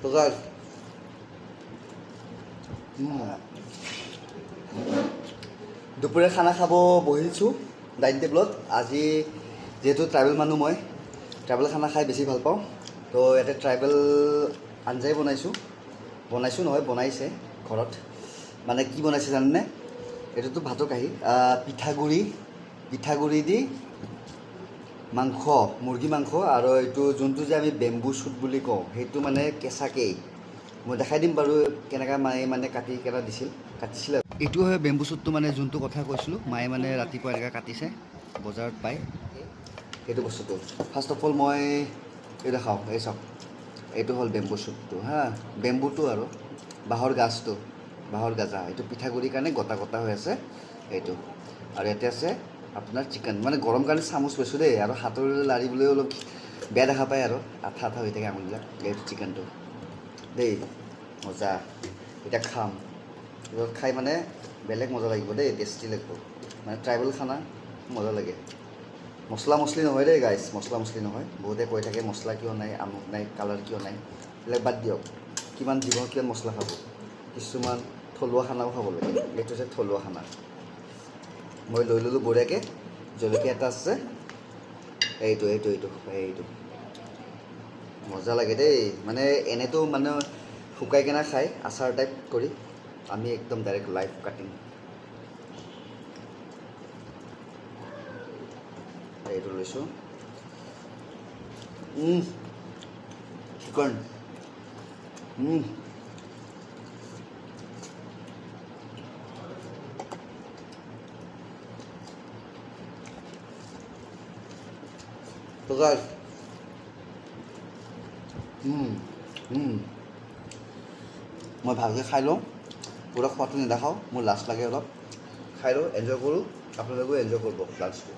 তো গাইস দুপৰীয়া খানা খাব বহিছোঁ ডাইনিং টেবুলত। আজি যিহেতু ট্ৰাইবেল মানুহ মই ট্ৰাইবেল খানা খাই বেছি ভাল পাওঁ, তো ইয়াতে ট্ৰাইবেল আঞ্জাই বনাইছোঁ নহয় বনাইছে ঘৰত। মানে কি বনাইছে জানেনে? এইটোতো ভাতৰ কাঁহী, পিঠাগুড়ি দি মাংস, মুৰ্গী মাংস, আৰু এইটো যোনটো যে আমি বেম্বু শ্বুট বুলি কওঁ সেইটো মানে কেঁচাকেই। মই দেখাই দিম বাৰু কেনেকৈ মায়ে মানে কাটিছিলে। এইটো হয় বেম্বু শ্বুটটো, মানে যোনটো কথা কৈছিলোঁ মায়ে মানে ৰাতিপুৱা এনেকৈ কাটিছে, বজাৰত পায় সেইটো বস্তুটো। ফাৰ্ষ্ট অফ অল মই এই দেখাওঁ, এই চাওক, এইটো হ'ল বেম্বু শ্বুটটো হা, বেম্বুটো আৰু বাঁহৰ গাজা, এইটো পিঠাগুড়িৰ কাৰণে গটা হৈ আছে এইটো। আৰু ইয়াতে আছে আপোনাৰ চিকেন, মানে গৰম কাৰণে চামুচ লৈছোঁ দেই, আৰু হাতৰ লাৰিবলৈ অলপ বেয়া দেখা পায় আৰু আঠা হৈ থাকে আঙুলিবিলাক। এইটো চিকেনটো দেই, মজা। এতিয়া খাম, খাই মানে বেলেগ মজা লাগিব দেই, টেষ্টি লাগিব। মানে ট্ৰাইবেল খানা মজা লাগে। মছলা নহয় দেই গাইছ, মছলা নহয়। বহুতে কৈ থাকে মছলা কিয় নাই, আমুক নাই, কালাৰ কিয় নাই, এইবিলাক বাদ দিয়ক। কিমান জীৱন কিমান মছলা খাব, কিছুমান থলুৱা খানাও খাব লাগে। এইটো হৈছে থলুৱা খানা। মই লৈ ল'লোঁ বঢ়িয়াকৈ, জলকীয়া এটা আছে, এইটো মজা লাগে দেই। মানে এনেতো মানে শুকাই কেনে খায় আচাৰ টাইপ কৰি, আমি একদম ডাইৰেক্ট লাইভ কাটিং। এইটো লৈছোঁ চিকেন। তো গাইস মই ভালকৈ খাই লওঁ, পুৰা খোৱাটো নেদেখাওঁ, মোৰ লাজ লাগে অলপ। খাই লওঁ, এনজয় কৰোঁ, আপোনালোকেও এনজয় কৰিব লাঞ্চটো।